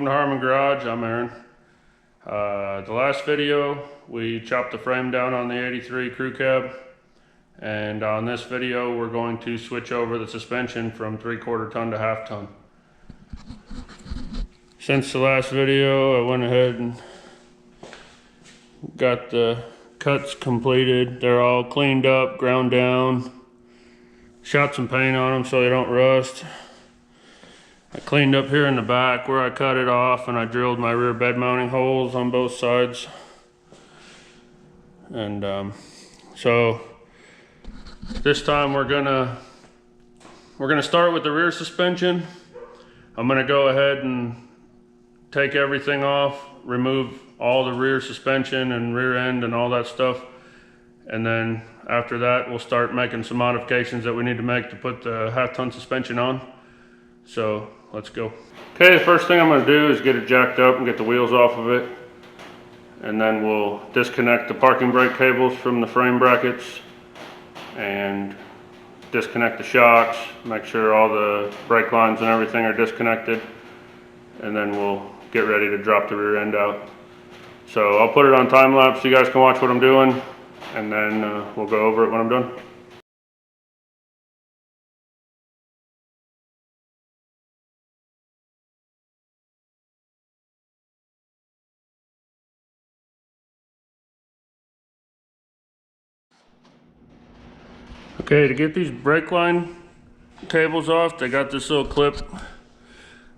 Welcome to Harmon Garage. I'm Aaron. The last video we chopped the frame down on the 83 Crewcab, and on this video we're going to switch over the suspension from 3/4 ton to 1/2 ton. Since the last video I went ahead and got the cuts completed. They're all cleaned up, ground down, shot some paint on them so they don't rust. I cleaned up here in the back where I cut it off, and I drilled my rear bed mounting holes on both sides. And so this time we're gonna start with the rear suspension. I'm gonna go ahead and take everything off, remove all the rear suspension and rear end and all that stuff, and then after that we'll start making some modifications that we need to make to put the 1/2 ton suspension on. So let's go. Okay, the first thing I'm going to do is get it jacked up and get the wheels off of it, and then we'll disconnect the parking brake cables from the frame brackets and disconnect the shocks, make sure all the brake lines and everything are disconnected, and then we'll get ready to drop the rear end out. So I'll put it on time lapse so you guys can watch what I'm doing, and then we'll go over it when I'm done. Okay, to get these brake line cables off, they got this little clip.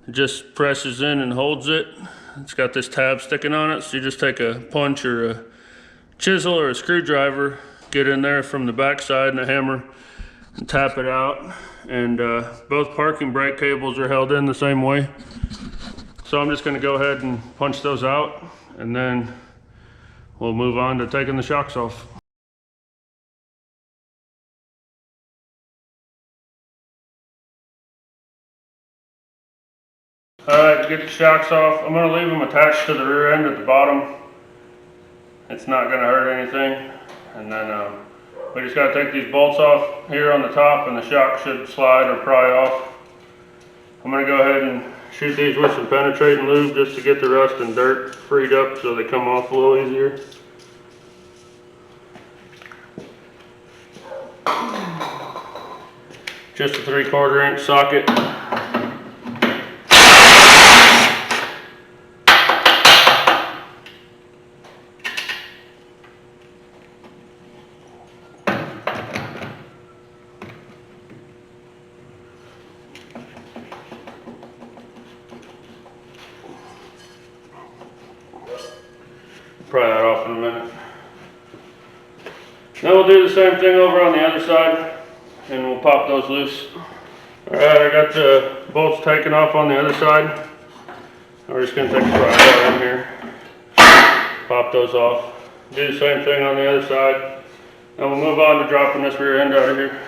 It just presses in and holds it. It's got this tab sticking on it, so you just take a punch or a chisel or a screwdriver, get in there from the back side and a hammer and tap it out. And both parking brake cables are held in the same way. So I'm just going to go ahead and punch those out, and then we'll move on to taking the shocks off. Alright, to get the shocks off, I'm going to leave them attached to the rear end at the bottom. It's not going to hurt anything. And then we just got to take these bolts off here on the top, and the shock should slide or pry off. I'm going to go ahead and shoot these with some penetrating lube just to get the rust and dirt freed up so they come off a little easier. Just a 3/4 inch socket. Pry that off in a minute. Then we'll do the same thing over on the other side, and we'll pop those loose. Alright, I got the bolts taken off on the other side. We're just going to take a pry bar in here, pop those off, do the same thing on the other side, and we'll move on to dropping this rear end out of here.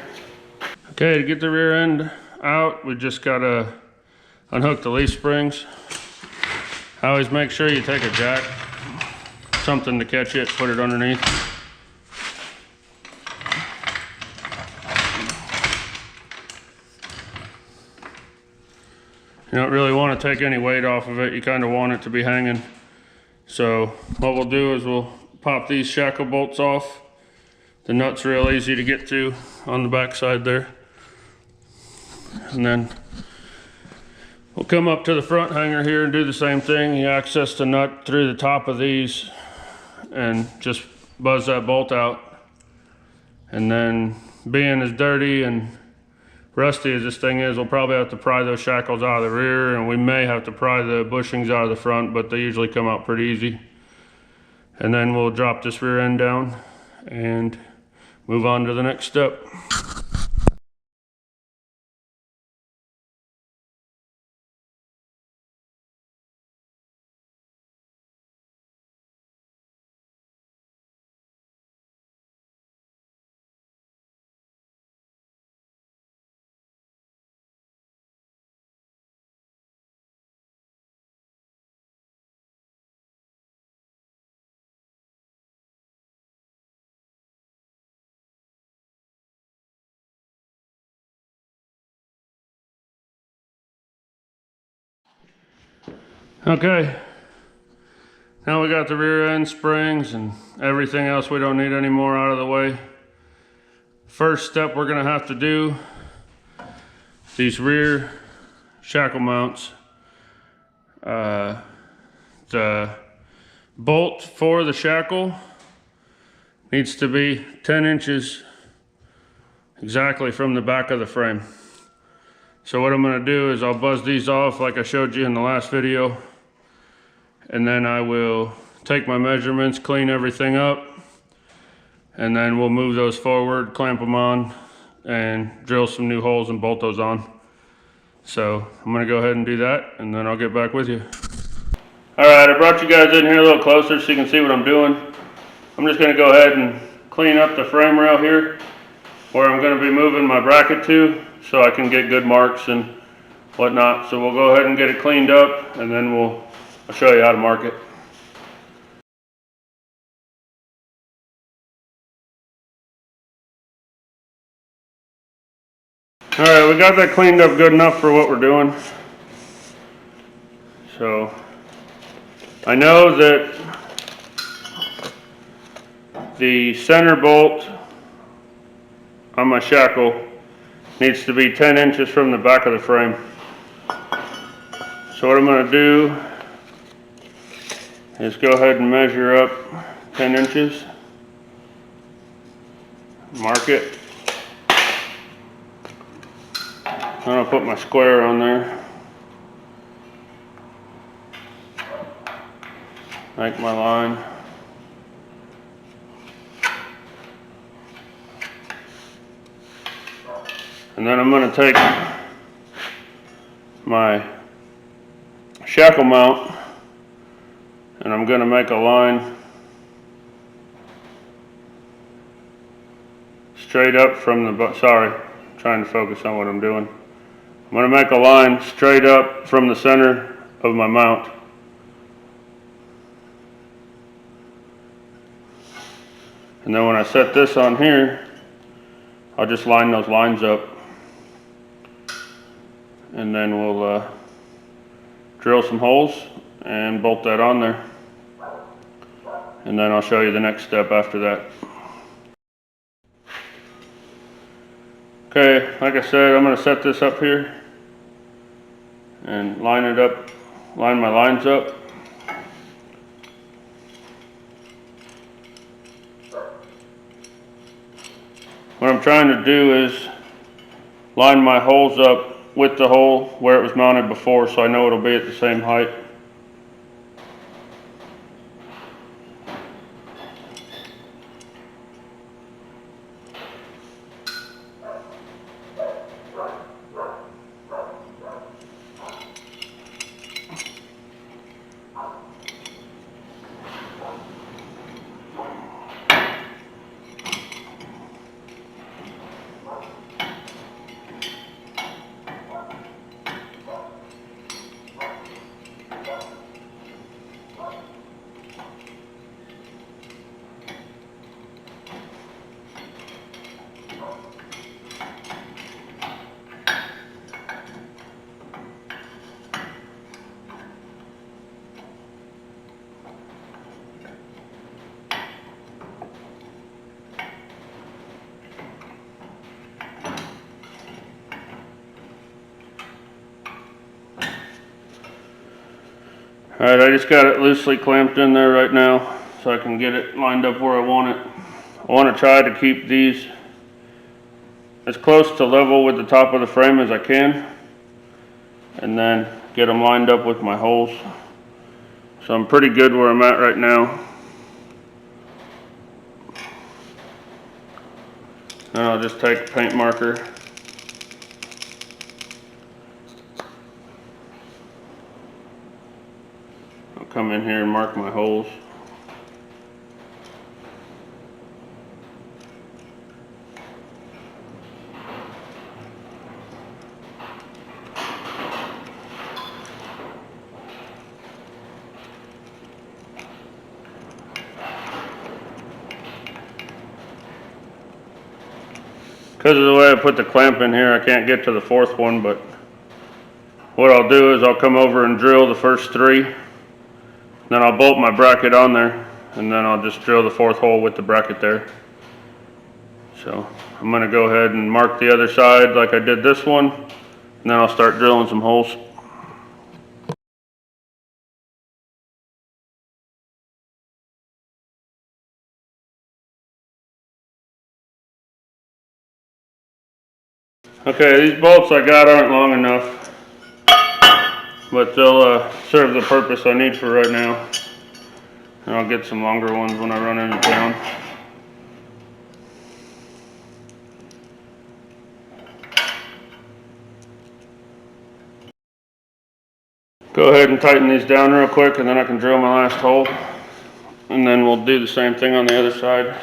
Okay, to get the rear end out, we just got to unhook the leaf springs. I always make sure you take a jack, something to catch it, put it underneath. You don't really want to take any weight off of it, you kind of want it to be hanging. So what we'll do is we'll pop these shackle bolts off. The nut's real easy to get to on the back side there. And then we'll come up to the front hanger here and do the same thing. You access the nut through the top of these and just buzz that bolt out. And then, being as dirty and rusty as this thing is, we'll probably have to pry those shackles out of the rear, and we may have to pry the bushings out of the front, but they usually come out pretty easy. And then we'll drop this rear end down and move on to the next step. Okay, now we got the rear end springs and everything else we don't need anymore out of the way. First step we're gonna have to do, these rear shackle mounts. The bolt for the shackle needs to be 10 inches exactly from the back of the frame. So what I'm gonna do is I'll buzz these off like I showed you in the last video, and then I will take my measurements, clean everything up, and then we'll move those forward, clamp them on, and drill some new holes and bolt those on. So I'm gonna go ahead and do that, and then I'll get back with you. All right, I brought you guys in here a little closer so you can see what I'm doing. I'm just gonna go ahead and clean up the frame rail here, where I'm gonna be moving my bracket to, so I can get good marks and whatnot. So we'll go ahead and get it cleaned up, and then I'll show you how to mark it. All right, we got that cleaned up good enough for what we're doing. So I know that the center bolt on my shackle needs to be 10 inches from the back of the frame. So what I'm going to do is go ahead and measure up 10 inches, mark it. I'm going to put my square on there, make my line. And then I'm going to take my shackle mount and I'm going to make a line straight up from the, sorry, trying to focus on what I'm doing. I'm going to make a line straight up from the center of my mount. And then when I set this on here, I'll just line those lines up. And then we'll drill some holes and bolt that on there. And then I'll show you the next step after that. Okay, like I said, I'm going to set this up here and line it up, line my lines up. What I'm trying to do is line my holes up with the hole where it was mounted before, so I know it'll be at the same height. Alright, I just got it loosely clamped in there right now so I can get it lined up where I want it. I want to try to keep these as close to level with the top of the frame as I can, and then get them lined up with my holes. So I'm pretty good where I'm at right now. And I'll just take a paint marker . Come in here and mark my holes. Because of the way I put the clamp in here, I can't get to the fourth one, but what I'll do is I'll come over and drill the first 3, then I'll bolt my bracket on there, and then I'll just drill the 4th hole with the bracket there. So I'm going to go ahead and mark the other side like I did this one, and then I'll start drilling some holes. Okay, these bolts I got aren't long enough, but they'll serve the purpose I need for right now. And I'll get some longer ones when I run into town. Go ahead and tighten these down real quick, and then I can drill my last hole. And then we'll do the same thing on the other side.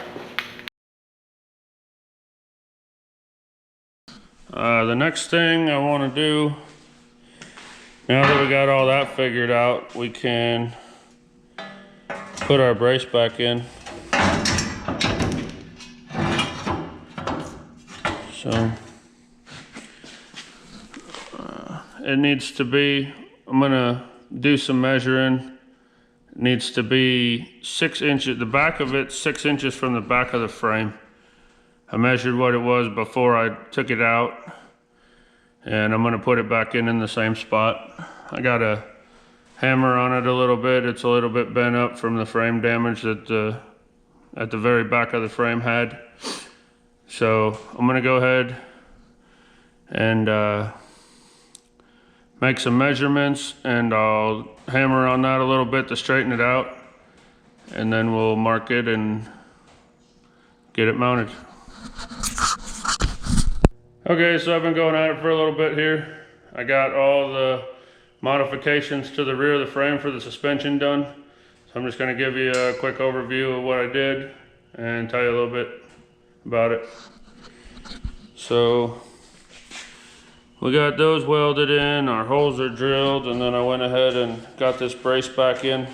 The next thing I want to do, now that we got all that figured out, we can put our brace back in. So it needs to be, I'm gonna do some measuring. It needs to be 6 inches, the back of it 6 inches from the back of the frame. I measured what it was before I took it out, and I'm gonna put it back in the same spot. I got a hammer on it a little bit. It's a little bit bent up from the frame damage that at the very back of the frame had. So I'm gonna go ahead and make some measurements, and I'll hammer on that a little bit to straighten it out, and then we'll mark it and get it mounted. Okay, so I've been going at it for a little bit here. I got all the modifications to the rear of the frame for the suspension done. So I'm just gonna give you a quick overview of what I did and tell you a little bit about it. So we got those welded in, our holes are drilled, and then I went ahead and got this brace back in.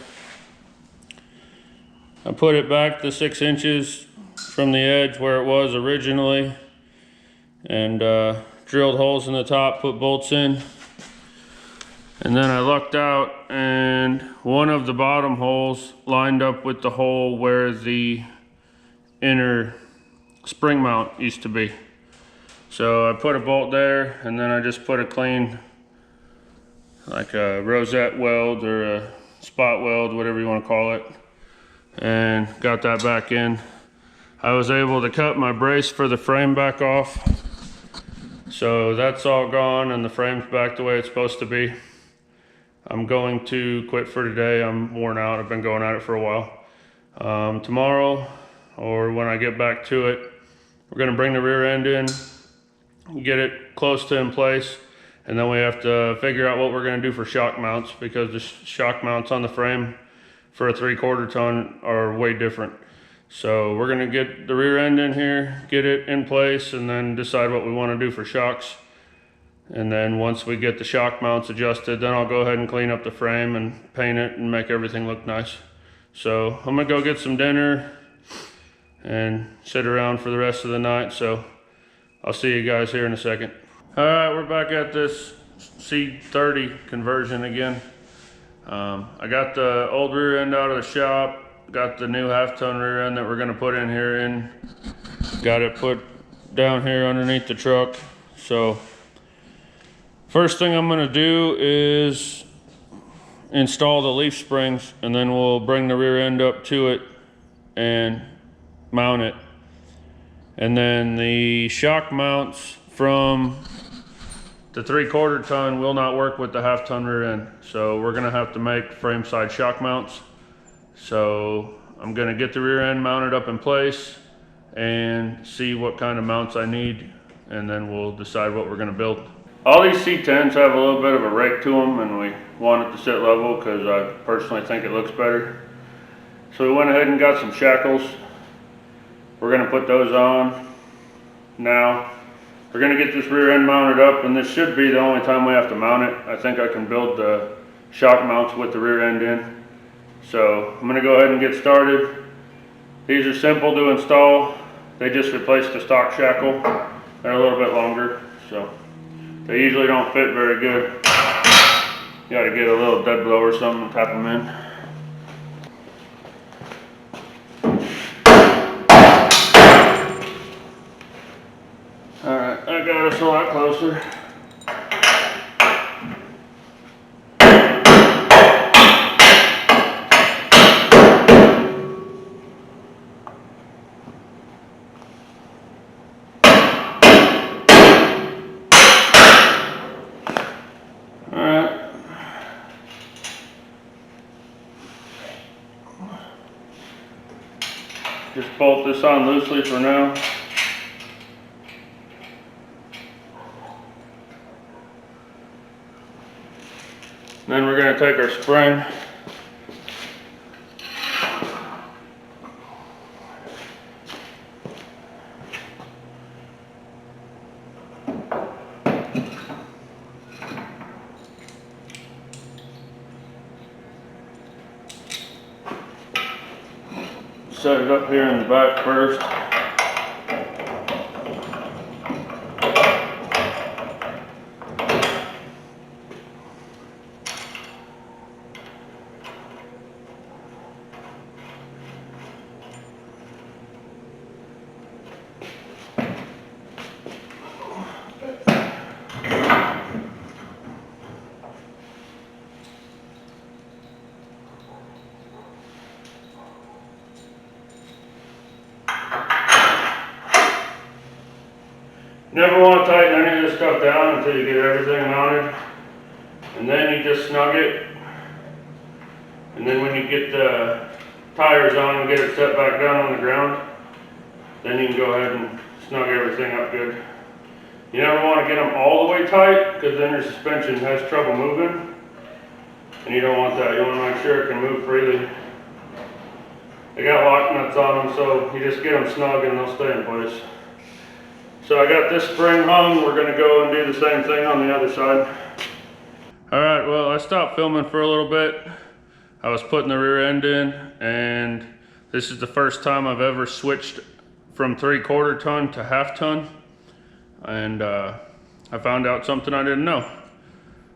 I put it back to 6 inches from the edge where it was originally, and drilled holes in the top, put bolts in. And then I lucked out, and one of the bottom holes lined up with the hole where the inner spring mount used to be. So I put a bolt there, and then I just put a clean, like a rosette weld or a spot weld, whatever you want to call it, and got that back in. I was able to cut my brace for the frame back off. So that's all gone, and the frame's back the way it's supposed to be. I'm going to quit for today. I'm worn out. I've been going at it for a while. Tomorrow, or when I get back to it, we're gonna bring the rear end in, get it close to in place, and then we have to figure out what we're gonna do for shock mounts, because the shock mounts on the frame for a 3/4 ton are way different. So we're gonna get the rear end in here, get it in place, and then decide what we wanna do for shocks. And then once we get the shock mounts adjusted, then I'll go ahead and clean up the frame and paint it and make everything look nice. So I'm gonna go get some dinner and sit around for the rest of the night. So I'll see you guys here in a second. All right, we're back at this C30 conversion again. I got the old rear end out of the shop, got the new 1/2 ton rear end that we're gonna put in here and got it put down here underneath the truck. So first thing I'm gonna do is install the leaf springs, and then we'll bring the rear end up to it and mount it. And then the shock mounts from the 3/4 ton will not work with the 1/2 ton rear end. So we're gonna have to make frame side shock mounts. So I'm gonna get the rear end mounted up in place and see what kind of mounts I need, and then we'll decide what we're gonna build. All these C10s have a little bit of a rake to them, and we want it to sit level because I personally think it looks better. So we went ahead and got some shackles. We're gonna put those on now. We're gonna get this rear end mounted up, and this should be the only time we have to mount it. I think I can build the shock mounts with the rear end in. So I'm gonna go ahead and get started. These are simple to install. They just replaced the stock shackle. They're a little bit longer, so they usually don't fit very good. You gotta get a little dead blow or something and tap them in. Alright, that got us a lot closer. Just bolt this on loosely for now. Then we're going to take our spring. Set it up here in the back first. Never want to tighten any of this stuff down until you get everything mounted, and then you just snug it, and then when you get the tires on and get it set back down on the ground, then you can go ahead and snug everything up good. You never want to get them all the way tight, because then your suspension has trouble moving, and you don't want that. You want to make sure it can move freely. They got lock nuts on them, so you just get them snug and they'll stay in place. So I got this spring hung. We're going to go and do the same thing on the other side. Alright, well, I stopped filming for a little bit. I was putting the rear end in, and this is the first time I've ever switched from 3/4 ton to 1/2 ton. And I found out something I didn't know.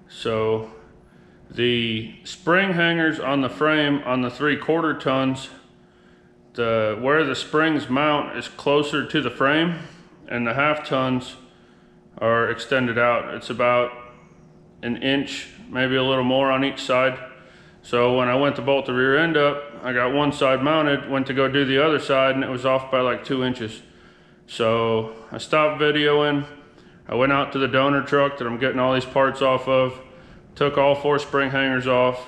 So the spring hangers on the frame on the 3/4 tons, where the springs mount is closer to the frame, and the 1/2 tons are extended out. It's about an inch, maybe a little more on each side. So when I went to bolt the rear end up, I got one side mounted, went to go do the other side, and it was off by like 2 inches. So I stopped videoing. I went out to the donor truck that I'm getting all these parts off of, took all 4 spring hangers off,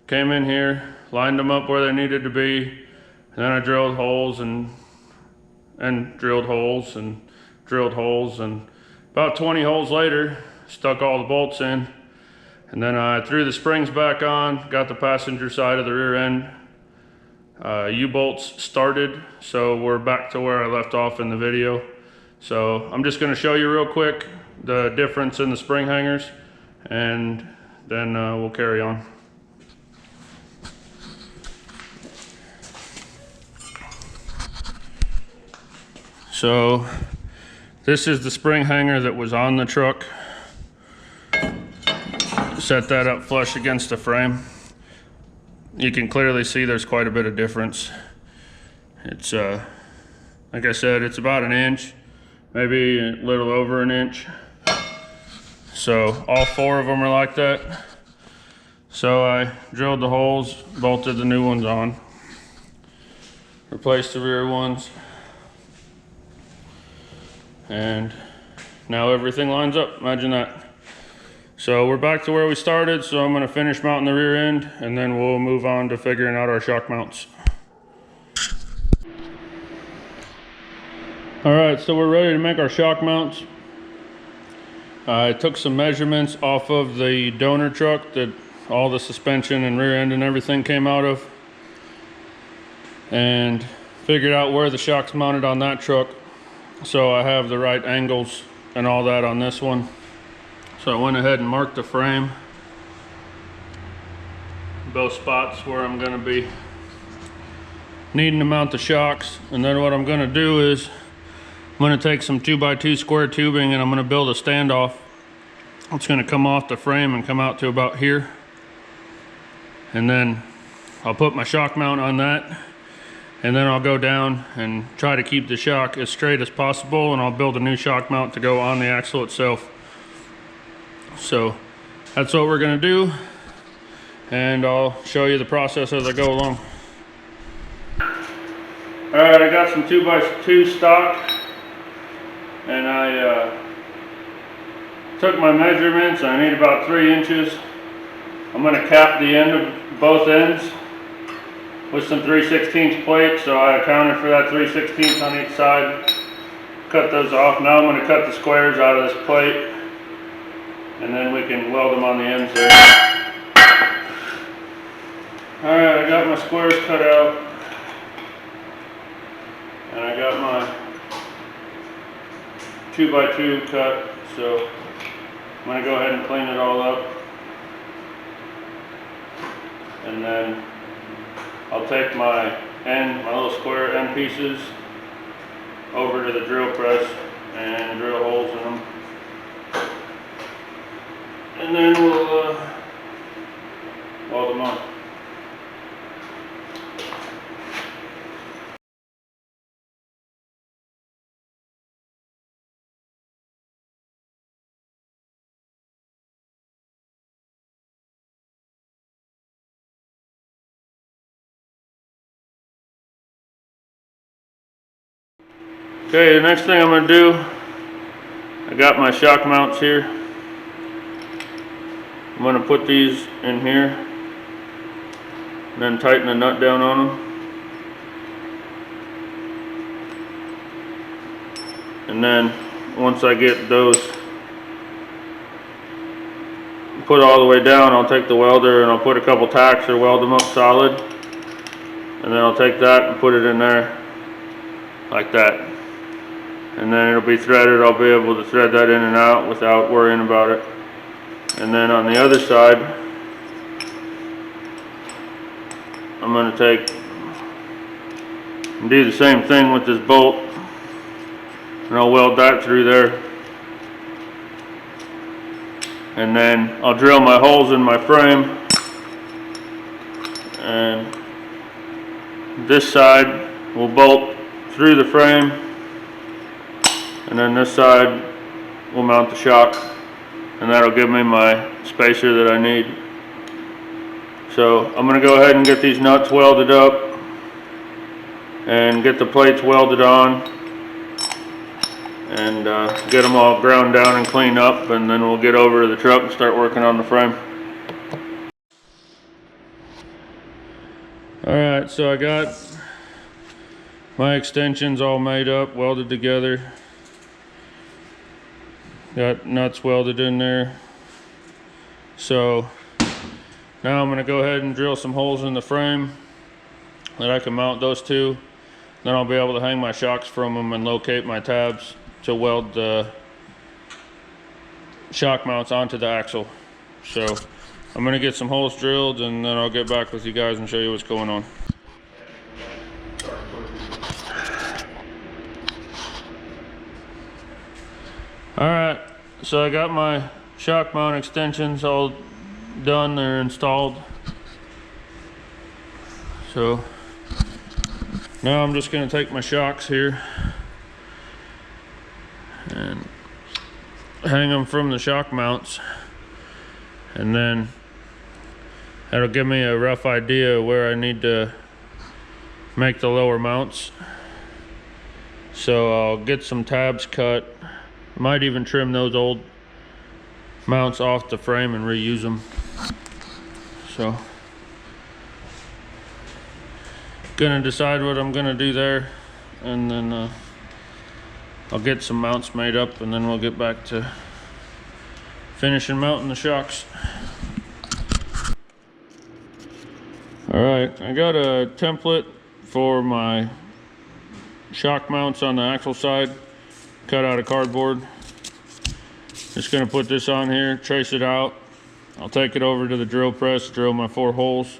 came in here, lined them up where they needed to be, and then I drilled holes and drilled holes and drilled holes, and about 20 holes later, stuck all the bolts in, and then I threw the springs back on, got the passenger side of the rear end U-bolts started, so we're back to where I left off in the video. So I'm just going to show you real quick the difference in the spring hangers, and then we'll carry on. So this is the spring hanger that was on the truck. Set that up flush against the frame. You can clearly see there's quite a bit of difference. It's like I said, it's about an inch, maybe a little over an inch. So all 4 of them are like that. So I drilled the holes, bolted the new ones on, replaced the rear ones, and now everything lines up. Imagine that. So we're back to where we started, so I'm going to finish mounting the rear end, and then we'll move on to figuring out our shock mounts. Alright, so we're ready to make our shock mounts. I took some measurements off of the donor truck that all the suspension and rear end and everything came out of, and figured out where the shock's mounted on that truck, so I have the right angles and all that on this one. So I went ahead and marked the frame, both spots where I'm going to be needing to mount the shocks. And then what I'm going to do is I'm going to take some 2x2 square tubing, and I'm going to build a standoff It's going to come off the frame and come out to about here. And then I'll put my shock mount on that. And then I'll go down and try to keep the shock as straight as possible, and I'll build a new shock mount to go on the axle itself. So that's what we're going to do, and I'll show you the process as I go along. Alright, I got some 2x2 stock, and I took my measurements. I need about 3 inches. I'm going to cap the end of both ends with some 3/16 plate, so I accounted for that 3/16 on each side. Cut those off. Now I'm going to cut the squares out of this plate, and then we can weld them on the ends there. Alright, I got my squares cut out, and I got my 2x2 cut, so I'm going to go ahead and clean it all up, and then I'll take my little square end pieces over to the drill press and drill holes in them, and then we'll weld them on. Okay, the next thing I'm going to do, I got my shock mounts here. I'm going to put these in here and then tighten the nut down on them. And then once I get those put all the way down, I'll take the welder and I'll put a couple tacks or weld them up solid. And then I'll take that and put it in there like that. And then it'll be threaded. I'll be able to thread that in and out without worrying about it. And then on the other side, I'm going to take and do the same thing with this bolt, and I'll weld that through there. And then I'll drill my holes in my frame, and this side will bolt through the frame, and then this side will mount the shock, and that'll give me my spacer that I need. So I'm going to go ahead and get these nuts welded up and get the plates welded on and get them all ground down and cleaned up, and then we'll get over to the truck and start working on the frame. Alright, so I got my extensions all made up, welded together. Got nuts welded in there. So now I'm going to go ahead and drill some holes in the frame that I can mount those to. Then I'll be able to hang my shocks from them and locate my tabs to weld the shock mounts onto the axle. So I'm going to get some holes drilled, and then I'll get back with you guys and show you what's going on. Alright, so I got my shock mount extensions all done, they're installed. So now I'm just going to take my shocks here and hang them from the shock mounts, and then that'll give me a rough idea where I need to make the lower mounts. So I'll get some tabs cut. Might even trim those old mounts off the frame and reuse them. So gonna decide what I'm gonna do there, and then I'll get some mounts made up, and then we'll get back to finishing mounting the shocks. Alright, I got a template for my shock mounts on the axle side, cut out of cardboard. Just gonna put this on here, trace it out. I'll take it over to the drill press, drill my 4 holes,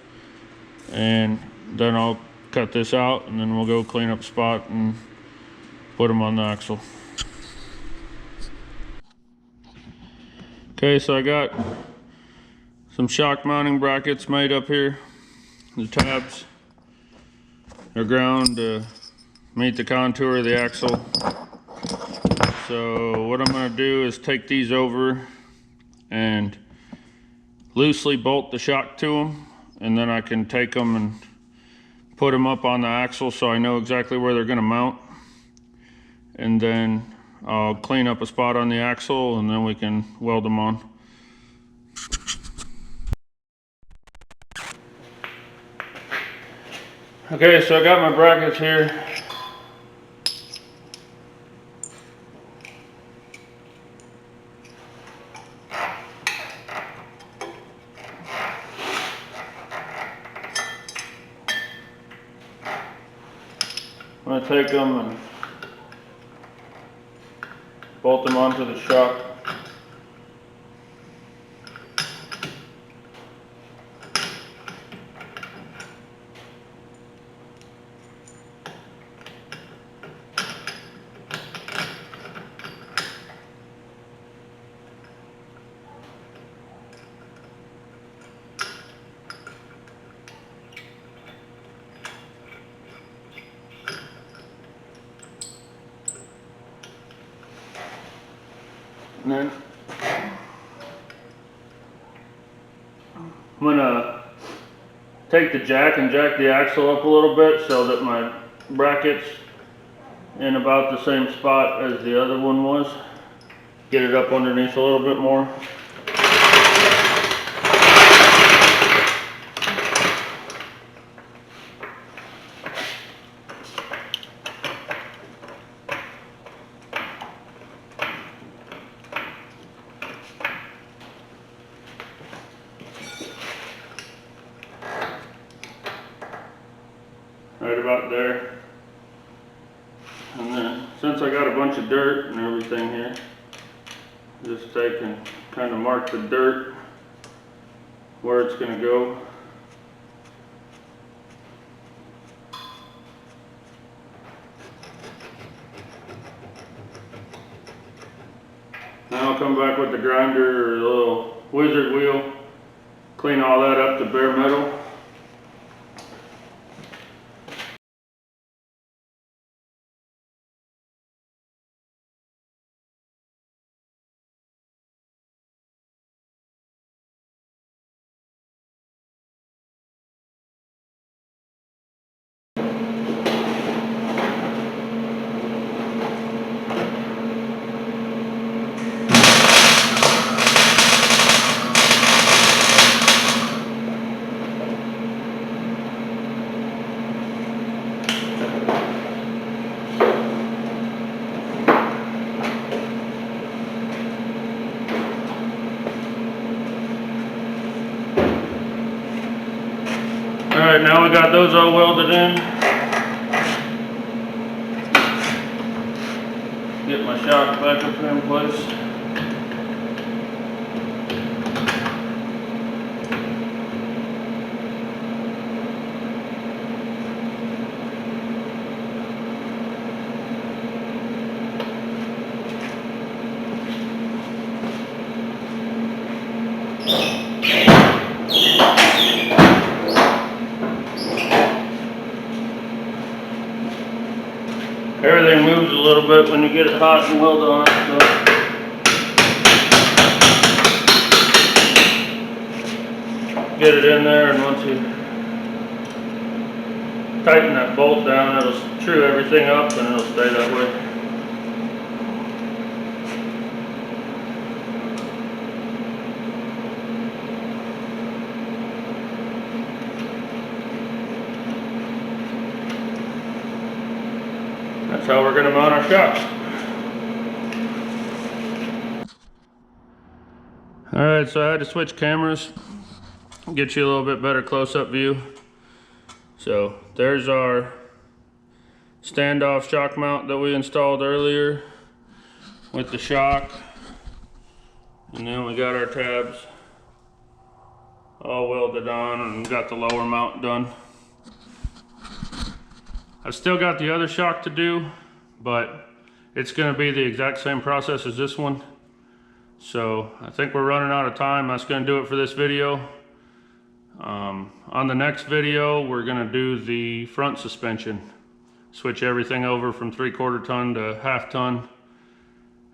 and then I'll cut this out, and then we'll go clean up a spot and put them on the axle. Okay, so I got some shock mounting brackets made up here. The tabs are ground to meet the contour of the axle. So what I'm going to do is take these over and loosely bolt the shock to them, and then I can take them and put them up on the axle so I know exactly where they're going to mount. And then I'll clean up a spot on the axle and then we can weld them on. Okay, so I got my brackets here. I'm going to take them and bolt them onto the shock. And then I'm gonna take the jack and jack the axle up a little bit so that my bracket's in about the same spot as the other one was. Get it up underneath a little bit more. Right about there. And then since I got a bunch of dirt and everything here, just take and kind of mark the dirt where it's going to go. Now I'll come back with the grinder or the little wizard wheel, clean all that up to bare metal. Alright, now we got those all welded in. Get my shock back up in place. Everything moves a little bit when you get it hot and weld on it, so. Get it in there, and once you tighten that bolt down, it'll true everything up and it'll stay that way. That's how we're going to mount our shocks. Alright, so I had to switch cameras, get you a little bit better close-up view. So there's our standoff shock mount that we installed earlier with the shock. And then we got our tabs all welded on and got the lower mount done. I've still got the other shock to do, but it's going to be the exact same process as this one. So I think we're running out of time. That's going to do it for this video. On the next video, we're going to do the front suspension. Switch everything over from 3/4 ton to 1/2 ton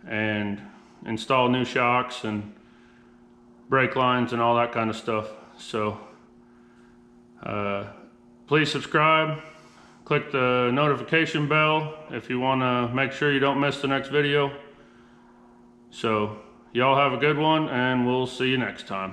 and install new shocks and brake lines and all that kind of stuff. So please subscribe, click the notification bell if you want to make sure you don't miss the next video. So y'all have a good one, and we'll see you next time.